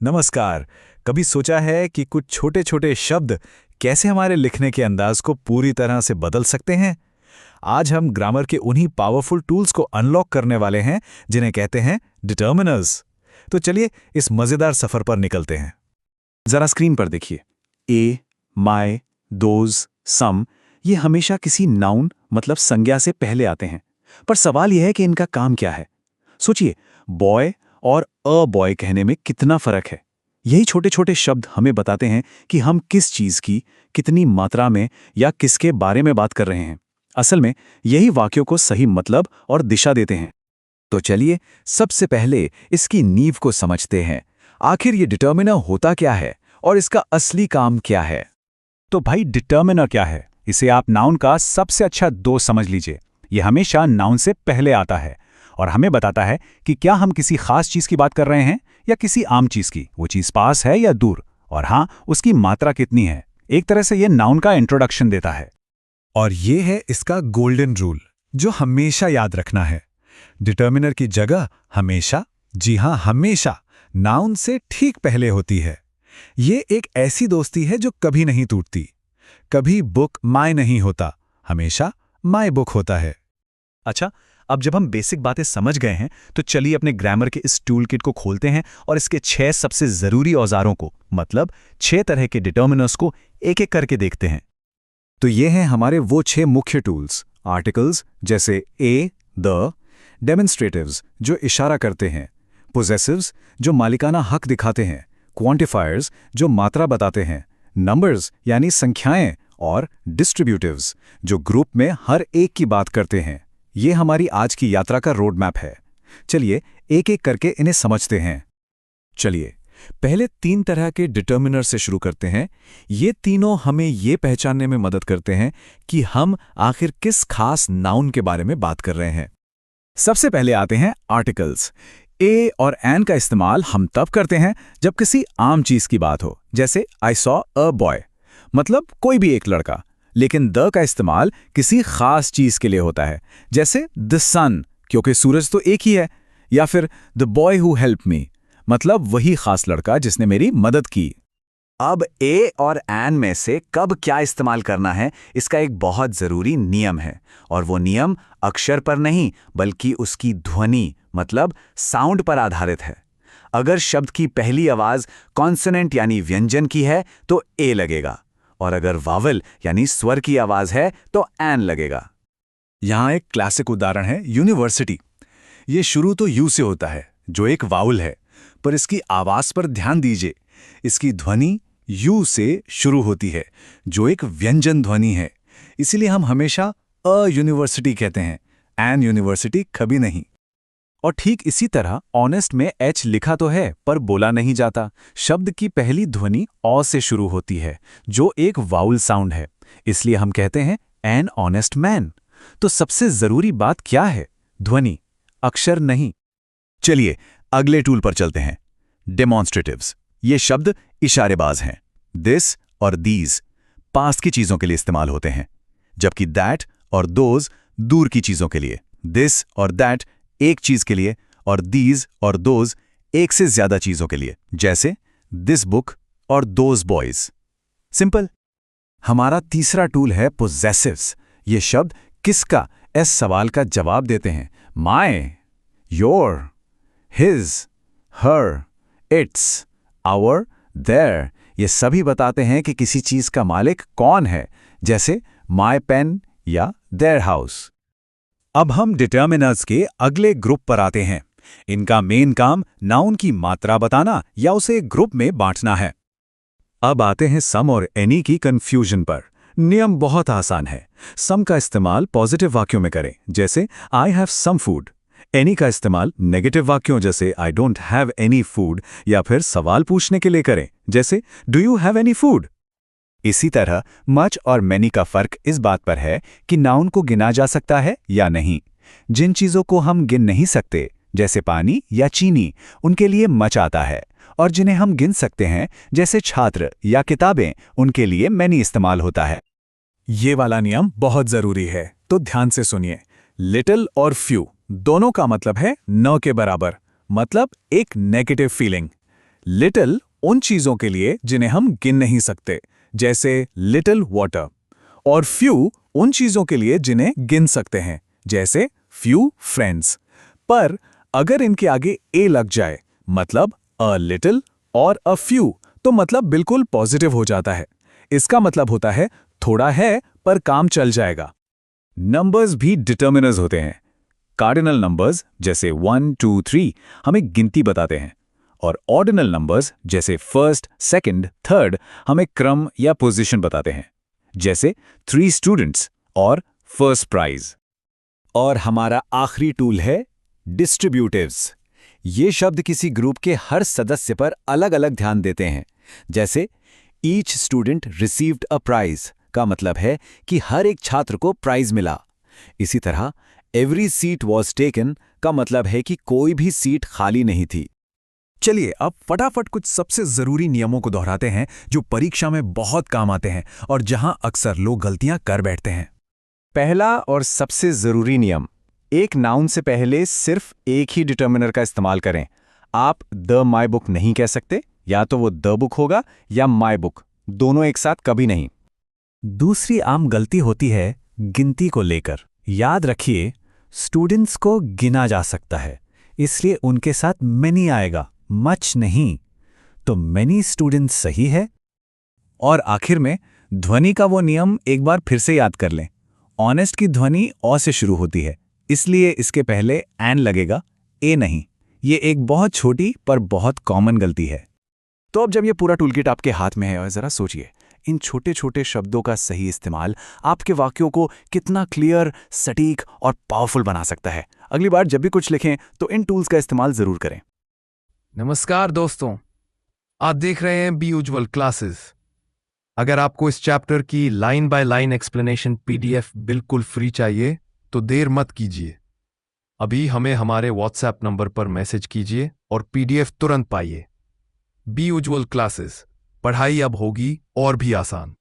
नमस्कार। कभी सोचा है कि कुछ छोटे छोटे शब्द कैसे हमारे लिखने के अंदाज को पूरी तरह से बदल सकते हैं? आज हम ग्रामर के उन्हीं पावरफुल टूल्स को अनलॉक करने वाले हैं जिन्हें कहते हैं डिटर्मिनर्स। तो चलिए इस मजेदार सफर पर निकलते हैं। जरा स्क्रीन पर देखिए। ए, माय, दोज, सम ये हमेशा किसी नाउन मतलब संज्ञा से पहले आते हैं। पर सवाल यह है कि इनका काम क्या है। सोचिए, बॉय और अ बॉय कहने में कितना फर्क है। यही छोटे छोटे शब्द हमें बताते हैं कि हम किस चीज की, कितनी मात्रा में या किसके बारे में बात कर रहे हैं। असल में यही वाक्यों को सही मतलब और दिशा देते हैं। तो चलिए सबसे पहले इसकी नींव को समझते हैं। आखिर ये डिटर्मिनर होता क्या है और इसका असली काम क्या है? तो भाई, डिटर्मिनर क्या है? इसे आप नाउन का सबसे अच्छा दोस्त समझ लीजिए। यह हमेशा नाउन से पहले आता है और हमें बताता है कि क्या हम किसी खास चीज की बात कर रहे हैं या किसी आम चीज की। वो चीज पास है या दूर, और हाँ, उसकी मात्रा कितनी है। एक तरह से यह नाउन का इंट्रोडक्शन देता है। और ये है इसका गोल्डन रूल जो हमेशा याद रखना है। डिटर्मिनर की जगह हमेशा, जी हां हमेशा, नाउन से ठीक पहले होती है। ये एक ऐसी दोस्ती है जो कभी नहीं टूटती। कभी बुक माय नहीं होता, हमेशा माय बुक होता है। अच्छा, अब जब हम बेसिक बातें समझ गए हैं तो चलिए अपने ग्रामर के इस टूल किट को खोलते हैं और इसके 6 सबसे जरूरी औजारों को, मतलब 6 तरह के डिटर्मिनर्स को एक एक करके देखते हैं। तो ये हैं हमारे वो 6 मुख्य टूल्स। आर्टिकल्स जैसे ए, द, डेमोन्स्ट्रेटिव्स जो इशारा करते हैं, पोजेसिव्स जो मालिकाना हक दिखाते हैं, क्वांटिफायर्स जो मात्रा बताते हैं, नंबर्स यानी संख्याएं, और डिस्ट्रीब्यूटिव्स जो ग्रुप में हर एक की बात करते हैं। ये हमारी आज की यात्रा का रोड मैप है। चलिए एक एक करके इन्हें समझते हैं। चलिए पहले 3 तरह के डिटर्मिनर से शुरू करते हैं। ये तीनों हमें ये पहचानने में मदद करते हैं कि हम आखिर किस खास नाउन के बारे में बात कर रहे हैं। सबसे पहले आते हैं आर्टिकल्स। ए और एन का इस्तेमाल हम तब करते हैं जब किसी आम चीज की बात हो, जैसे आई सॉ अ बॉय, मतलब कोई भी एक लड़का। लेकिन द का इस्तेमाल किसी खास चीज के लिए होता है, जैसे द सन, क्योंकि सूरज तो एक ही है, या फिर the boy who help me, मतलब वही खास लड़का जिसने मेरी मदद की। अब ए और एन में से कब क्या इस्तेमाल करना है, इसका एक बहुत जरूरी नियम है, और वो नियम अक्षर पर नहीं बल्कि उसकी ध्वनि मतलब साउंड पर आधारित है। अगर शब्द की पहली आवाज कॉन्सोनेंट यानी व्यंजन की है तो ए लगेगा, और अगर वावल यानी स्वर की आवाज है तो एन लगेगा। यहां एक क्लासिक उदाहरण है यूनिवर्सिटी। ये शुरू तो यू से होता है जो एक वाउल है, पर इसकी आवाज पर ध्यान दीजिए। इसकी ध्वनि यू से शुरू होती है जो एक व्यंजन ध्वनि है। इसीलिए हम हमेशा अ यूनिवर्सिटी कहते हैं, एन यूनिवर्सिटी कभी नहीं। और ठीक इसी तरह ऑनेस्ट में एच लिखा तो है पर बोला नहीं जाता। शब्द की पहली ध्वनि ऑ से शुरू होती है जो एक वाउल साउंड है, इसलिए हम कहते हैं एन ऑनेस्ट मैन। तो सबसे जरूरी बात क्या है? ध्वनि, अक्षर नहीं। चलिए अगले टूल पर चलते हैं, डेमोन्स्ट्रेटिव्स। ये शब्द इशारेबाज हैं। दिस और दीज पास की चीजों के लिए इस्तेमाल होते हैं, जबकि दैट और दोज दूर की चीजों के लिए। दिस और दैट एक चीज के लिए और दीज और दोज एक से ज्यादा चीजों के लिए, जैसे दिस बुक और दोज बॉयज। सिंपल। हमारा तीसरा टूल है पोजेसिव्स। ये शब्द किसका इस सवाल का जवाब देते हैं। My, your, his, her, its, our, their, ये सभी बताते हैं कि किसी चीज का मालिक कौन है, जैसे माय पेन या देयर हाउस। अब हम डिटर्मिनर्स के अगले ग्रुप पर आते हैं। इनका मेन काम नाउन की मात्रा बताना या उसे ग्रुप में बांटना है। अब आते हैं सम और एनी की कंफ्यूजन पर। नियम बहुत आसान है। सम का इस्तेमाल पॉजिटिव वाक्यों में करें, जैसे I have some food. Any का इस्तेमाल नेगेटिव वाक्यों जैसे I don't have any food, या फिर सवाल पूछने के लिए करें, जैसे do you have any food. इसी तरह मच और मैनी का फर्क इस बात पर है कि नाउन को गिना जा सकता है या नहीं। जिन चीजों को हम गिन नहीं सकते, जैसे पानी या चीनी, उनके लिए मच आता है, और जिन्हें हम गिन सकते हैं, जैसे छात्र या किताबें, उनके लिए मैनी इस्तेमाल होता है। ये वाला नियम बहुत जरूरी है, तो ध्यान से सुनिए। लिटिल और फ्यू दोनों का मतलब है न के बराबर, मतलब एक नेगेटिव फीलिंग। लिटिल उन चीजों के लिए जिन्हें हम गिन नहीं सकते, जैसे लिटिल वाटर, और फ्यू उन चीजों के लिए जिन्हें गिन सकते हैं, जैसे फ्यू फ्रेंड्स। पर अगर इनके आगे ए लग जाए, मतलब अ लिटिल और अ फ्यू, तो मतलब बिल्कुल पॉजिटिव हो जाता है। इसका मतलब होता है थोड़ा है पर काम चल जाएगा। नंबर्स भी डिटर्मिनर्स होते हैं। कार्डिनल नंबर्स जैसे 1, 2, 3 हमें गिनती बताते हैं, और ऑर्डिनल नंबर्स जैसे फर्स्ट, सेकंड, थर्ड हमें क्रम या पोजीशन बताते हैं, जैसे 3 स्टूडेंट्स और फर्स्ट प्राइज। और हमारा आखिरी टूल है डिस्ट्रीब्यूटिव्स। ये शब्द किसी ग्रुप के हर सदस्य पर अलग अलग ध्यान देते हैं। जैसे each student received a prize का मतलब है कि हर एक छात्र को प्राइज मिला। इसी तरह एवरी सीट वॉज टेकन का मतलब है कि कोई भी सीट खाली नहीं थी। चलिए अब फटाफट कुछ सबसे जरूरी नियमों को दोहराते हैं जो परीक्षा में बहुत काम आते हैं और जहां अक्सर लोग गलतियां कर बैठते हैं। पहला और सबसे जरूरी नियम, एक नाउन से पहले सिर्फ एक ही डिटर्मिनर का इस्तेमाल करें। आप द माई बुक नहीं कह सकते, या तो वो द बुक होगा या माई बुक, दोनों एक साथ कभी नहीं। दूसरी आम गलती होती है गिनती को लेकर। याद रखिए, स्टूडेंट्स को गिना जा सकता है, इसलिए उनके साथ मैनी आएगा, मच नहीं। तो मैनी स्टूडेंट्स सही है। और आखिर में ध्वनि का वो नियम एक बार फिर से याद कर लें। ऑनेस्ट की ध्वनि ओ से शुरू होती है, इसलिए इसके पहले एन लगेगा, ए नहीं। ये एक बहुत छोटी पर बहुत कॉमन गलती है। तो अब जब ये पूरा टूलकिट आपके हाथ में है, और जरा सोचिए, इन छोटे छोटे शब्दों का सही इस्तेमाल आपके वाक्यों को कितना क्लियर, सटीक और पावरफुल बना सकता है। अगली बार जब भी कुछ लिखें तो इन टूल्स का इस्तेमाल जरूर करें। नमस्कार दोस्तों, आप देख रहे हैं बी उज्ज्वल क्लासेस। अगर आपको इस चैप्टर की line by line explanation PDF बिल्कुल फ्री चाहिए तो देर मत कीजिए, अभी हमें हमारे व्हाट्सएप नंबर पर मैसेज कीजिए और पीडीएफ तुरंत पाइए। बी उज्ज्वल क्लासेस, पढ़ाई अब होगी और भी आसान।